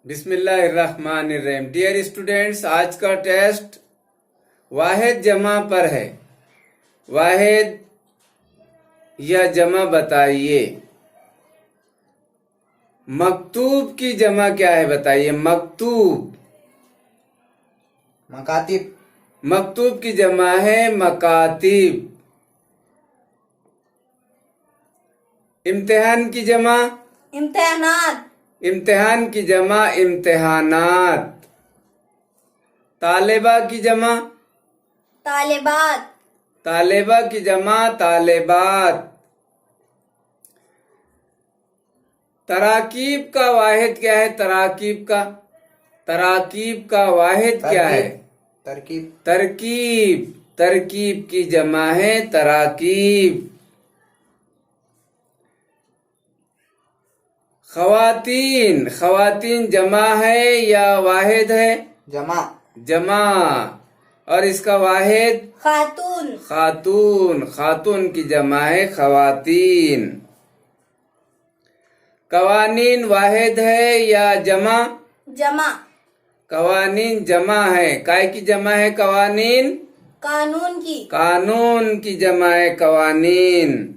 बिस्मिल्लाहिर्रहमानिर्रहीम। Dear students, आज का टेस्ट वाहिद जमा पर है। वाहिद या जमा बताइए। मकतूब की जमा क्या है बताइए। मकतूब, मकातिब। मकतूब की जमा है मकातिब। इम्तिहान की जमा इम्तिहानात। इम्तिहान की जमा इम्तिहानात। तालिबा की जमा तालिबात। तालिबा की जमा तालिबात। तराकीब का वाहिद क्या है। तराकीब का वाहिद क्या है। तरकीब। तरकीब, तरकीब की जमा है तराकीब। खवातीन, खवातीन जमा है या वाहिद है। जमा। जमा। और इसका वाहिद खातून। खातून, खातून की जमा है खवातीन। कवानीन वाहिद है या जमा। जमा। कवानीन जमा है। काय की जमा है कवानीन। कानून की। कानून की जमा है कवानीन।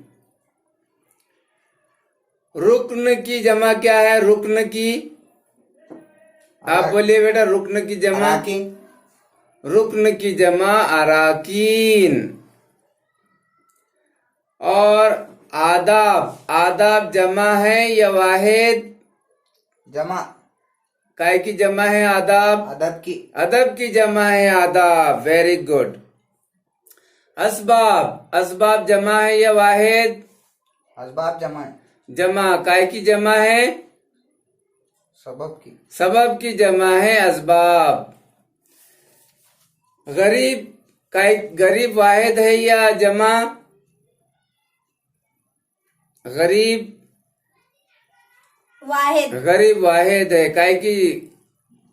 रुक्न की जमा क्या है। रुक्न की, आप बोलिए बेटा। रुक्न की जमा अराकीन। रुक्न की जमा अराकीन। और आदाब, आदाब जमा है या वाहिद। जमा। काय की जमा है आदाब। अदब की। अदब की जमा है आदाब। Very good. असबाब, असबाब जमा है या वाहिद। असबाब जमा है। जमा। काय की जमा है। सबब की। सबब की जमा है असबाब। गरीब, काय गरीब वाहिद है या जमा। गरीब, वाहिद। गरीब वाहिद है। काय की,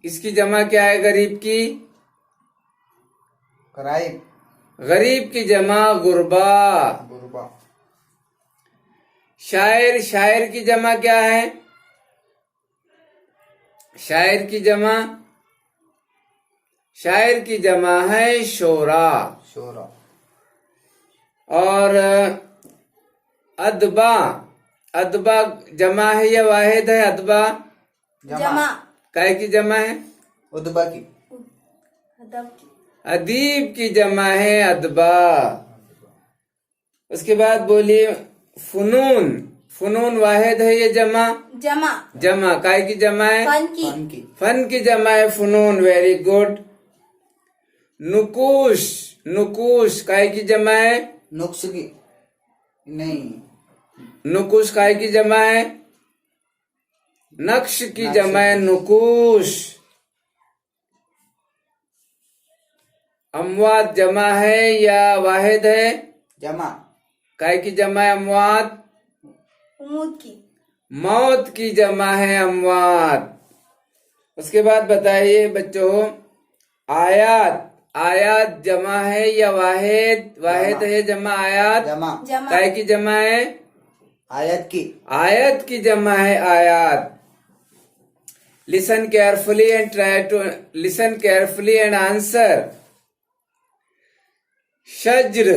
इसकी जमा क्या है गरीब की। कराइब। गरीब की जमा गुरबा। गुरबा। शायर, शायर की जमा क्या है। शायर की जमा, शायर की जमा है शोरा। शोरा। और अदबा, अदबा जमा है या वाहिद है। अदबा जमा। काय की जमा है। उदबा की। अदब की। अदीब की जमा है अदबा। उसके बाद बोलिए फुनून, फुनून वाहिद है ये जमा। जमा। जमा। काय की जमा है। फन की। फन की। फन की जमा है फुनून। Very good. नुकूश, नुकूश काय की जमा है। नुक्स की। नहीं। नुकूश काय की जमा है। नक्श की जमा है नुकूश। अमवात जमा है या वाहिद है। जमा। काय की जमा है अमवात। उमूद की। मौत की जमा है अमवात। उसके बाद बताइए बच्चों, आयात, आयात जमा है या वाहिद। वाहिद है जमा आयात। जमा। जमा। काय की जमा है। आयत की। आयत की जमा है आयात। Listen carefully and try to listen carefully and answer. शज्र,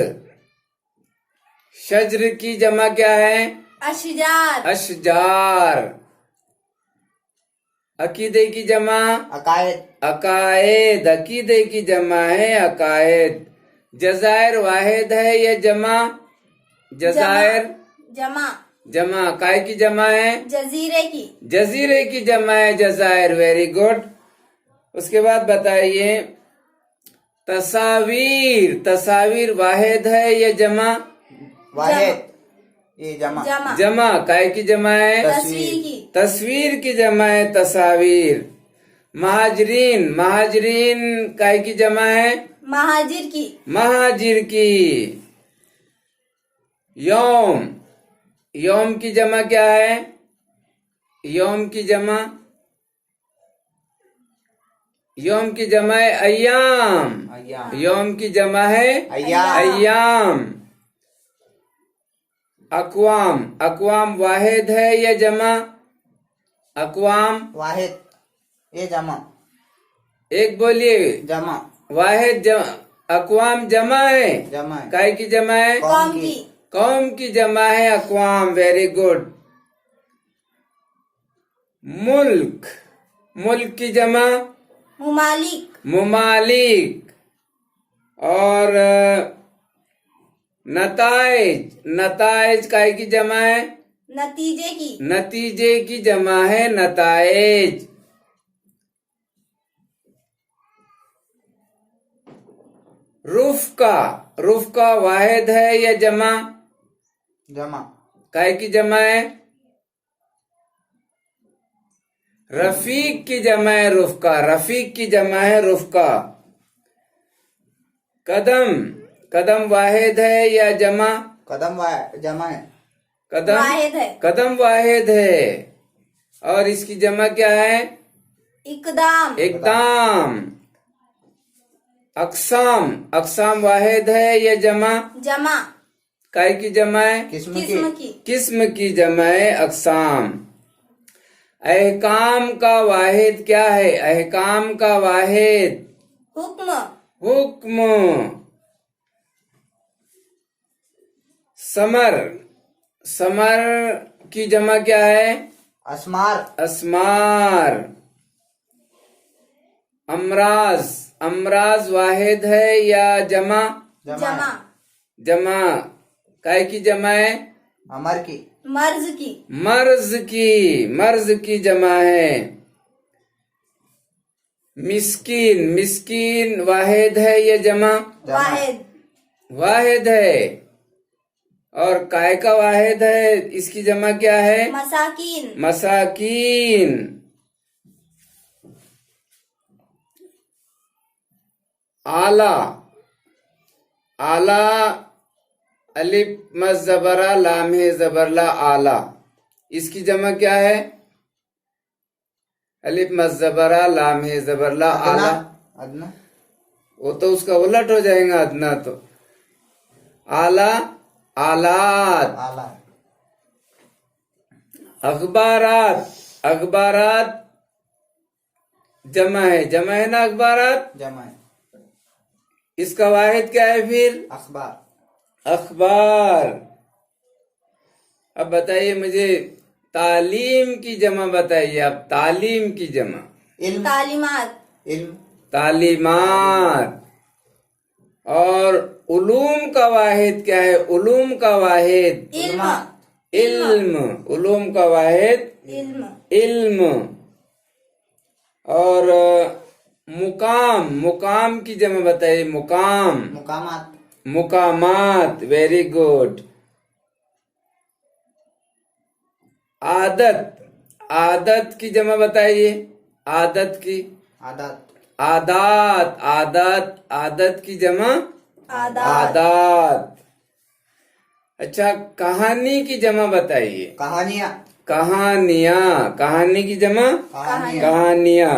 शज्र की जमा क्या है। अशजार। अशजार। अकीदे की जमा अकायद। अकायद, अकीदे की जमा है अकायद। जजायर वाहिद है या जमा। जजायर जमा। जमा। काय की जमा है। जजीरे की। जजीरे की जमा है जजायर। Very good. उसके बाद बताइए तस्वीर, तस्वीर वाहिद है या जमा। वाहिद। ये जमा। जमा। जमा। काय की जमा है। तस्वीर की। तस्वीर की जमा है तस्वीर। महाजरीन, महाजरीन काय की जमा है। महाजिर की। महाजिर की। यौम, यौम की जमा क्या है। यौम की जमा, यौम की जमा है अय्याम। अय्याम। यौम की जमा है अय्याम। अय्याम। अकवाम, अकवाम वाहिद है या जमा। अकवाम वाहिद। ये जमा एक बोलिए। जमा वाहिद जमा, अक़वाम जमा है। जमा है काय की जमा है? कौम की कौम की जमा है अक़वाम। Very good. मुल्क, मुल्क की जमा मुमालिक मुमालिक। और नताइज, नताइज काय की जमा है? नतीजे की नतीजे की जमा है नताइज। रुफ़का, रुफ़का वाहिद है या जमा? जमा काय की जमा है? रफीक की जमा है रुफ़का, रफीक की जमा है रुफ़का। कदम, कदम वाहिद है या जमा? जमा है कदम वाहिद है। कदम वाहिद है। और इसकी जमा क्या है? इकदाम इक़दाम। अक़साम, अक़साम वाहिद है या जमा? जमा काय की जमा है? किस्म किस्म की की किस्म की जमा है अक़साम। अहकाम का वाहिद क्या है? अहकाम का वाहिद हुक्म हुक्म। समर, समर की जमा क्या है? असमार अस्मार। अमराज, अमराज वाहिद है या जमा? जमा जमा। काय की जमा है? अमर की मर्ज की मर्ज की, मर्ज की जमा है। मिस्कीन, मिस्कीन वाहिद है या जमा? वाहिद वाहिद है। और काय का वाहिद है? इसकी जमा क्या है? मसाकीन मसाकीन। आला, आला अलिफ मस जबरा लाम है जबरला आला। इसकी जमा क्या है? अलिफ मस जबरा लाम है जबरला अदना आला। अदना वो तो उसका उलट हो जाएगा अदना तो। आला, आलात। आला अखबारात, अखबारात जमा है, जमा है ना अखबारात। जमा है इसका वाहिद क्या है फिर? अखबार अखबार। अब बताइए मुझे तालीम की जमा बताइए आप। तालीम की जमा? इल्म तालीमात इल्म तालीमात। और उलूम का वाहिद क्या है? उलूम का वाहिद इल्म इल्म। उलूम का वाहिद इल्म इल्म। और मुकाम, मुकाम की जमा बताइए। मुकाम मुकामात मुकामात। Very good. आदत, आदत की जमा बताइए। आदत की? आदत आदात, आदत, आदत की जमा आदात आदात। अच्छा, कहानी की जमा बताइए। कहानियाँ कहानियां, कहानी की जमा कहानियाँ कहानियां।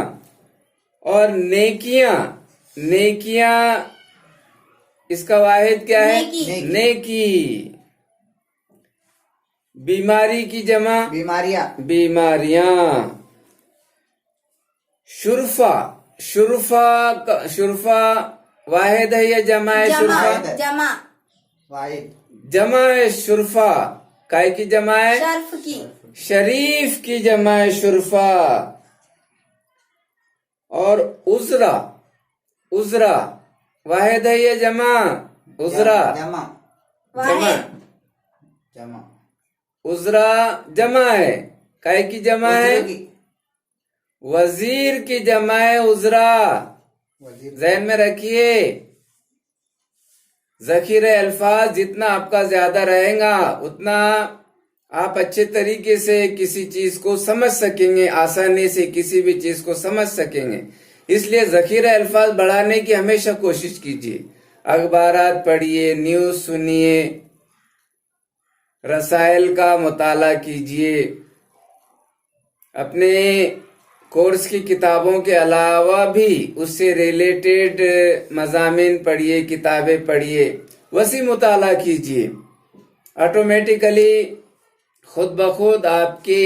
और नेकियां, नेकियां इसका वाहिद क्या है? नेकी। नेकी। बीमारी की जमा बीमारियाँ बीमारियां। शुरफा, शुरफा वाहिद है या जमा है? जमा शुरफा जमा वाहिद जमा है शुरफा। काय की जमा है? शर्फ की शरीफ की जमा है शुरफा। और उजरा, उजरा वाहिद है या जमा? उजरा जमा जमा। वाहिद जमा उजरा जमा है। काय की जमा है? उजरे की वजीर की जमा है उजरा। वजीर जहन में रखिए, जखीरे अल्फाज जितना आपका ज्यादा रहेगा उतना आप अच्छे तरीके से किसी चीज को समझ सकेंगे, आसानी से किसी भी चीज को समझ सकेंगे। इसलिए जखीरे अल्फाज बढ़ाने की हमेशा कोशिश कीजिए। अखबारात पढ़िए, न्यूज सुनिए, रसायल का मुताला कीजिए। अपने कोर्स की किताबों के अलावा भी उससे रिलेटेड मज़ामीन पढ़िए, किताबें पढ़िए, वसी मुताला कीजिए। ऑटोमेटिकली खुद ब खुद आपकी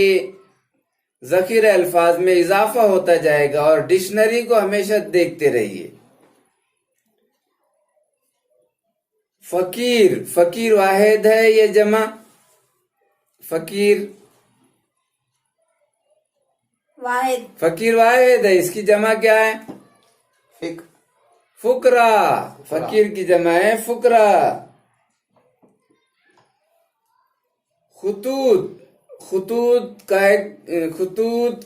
जखीरे अल्फाज में इजाफा होता जाएगा और डिक्शनरी को हमेशा देखते रहिए। फकीर, फकीर वाहिद है ये जमा? फकीर, वाहिद। फकीर वाहिद है, इसकी जमा क्या है? फिक फुकरा। फकीर की जमा है फुकरा। खुतूत, खुतूत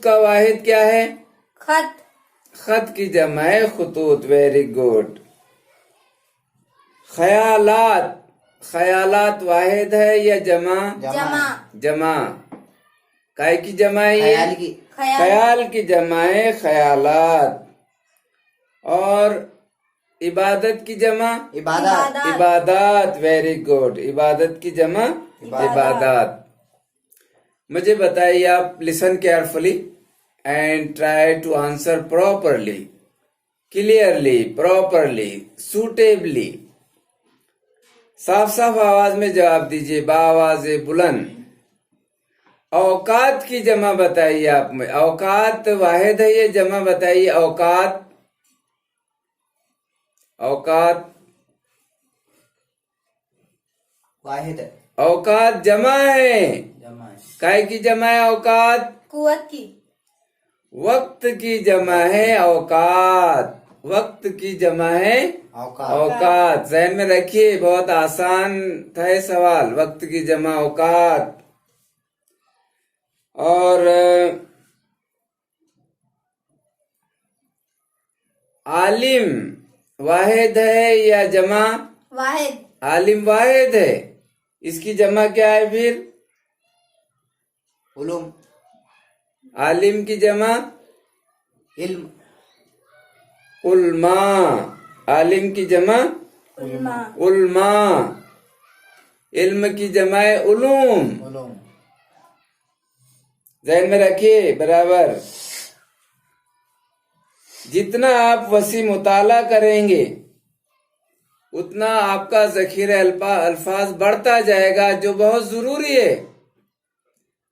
का वाहिद क्या है? खत। खत की जमा है खुतूत। Very good. ख्यालात, ख्यालात वाहिद है या जमा? जमा। जमा। काय की जमा है ये? ख्याल की ख्याल की जमा है ख्यालात। और इबादत की जमा? इबादत इबादत। Very good. इबादत की जमा इबादत। मुझे बताइए, आप listen carefully and try to answer properly, clearly, properly, suitably. साफ साफ आवाज में जवाब दीजिए, बाआवाज़े बुलंद। औकात की जमा बताइए आप में। औकात वाहिद है ये जमा बताइए। औकात, औकात, वाहिद है, औकात जमा है। जमा है। काय की जमा है औकात? कुवत की। वक्त की जमा है औकात। वक्त की जमा है औकात औकात। ज़हन में रखिए, बहुत आसान था ये सवाल। वक्त की जमा औकात। और आलिम वाहिद है या जमा? वाहिद। आलिम वाहिद है, इसकी जमा क्या है फिर? उलूम, आलिम की जमा? इल्म, उल्मा। आलिम की जमा? उल्मा। उल्मा। इल्म की जमा है उलूम। उलूम, ध्यान में रखिए बराबर। जितना आप वसी मुताला करेंगे उतना आपका ज़खीरा अल्फाज बढ़ता जाएगा, जो बहुत जरूरी है।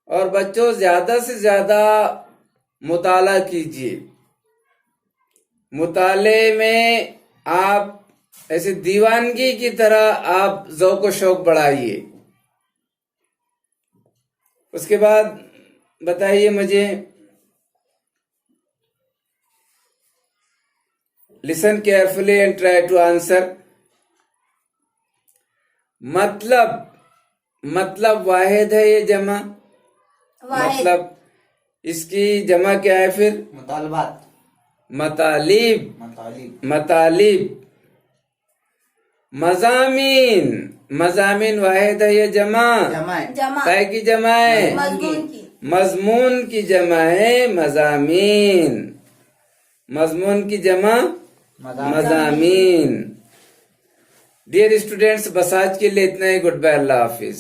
और बच्चों, ज्यादा से ज्यादा मुताला कीजिए। मुताले में आप ऐसे दीवानगी की तरह आप ज़ौक़ शौक़ बढ़ाइए। उसके बाद बताइए मुझे, listen carefully and try to answer. मतलब, मतलब वाहिद है ये जमा? वाहिद। मतलब, इसकी जमा क्या है फिर? मुतालबात, मतालिब। मतालिब, मतालिब। मजामीन, मजामीन वाहिद है ये जमा? जमा है। जमा। काय की जमा है? मजमून की। मजमून की जमा है मजामीन। मजमून की जमा मजामीन। डियर स्टूडेंट्स, बस आज के लिए इतना ही। गुड बाय, अल्लाह हाफिज।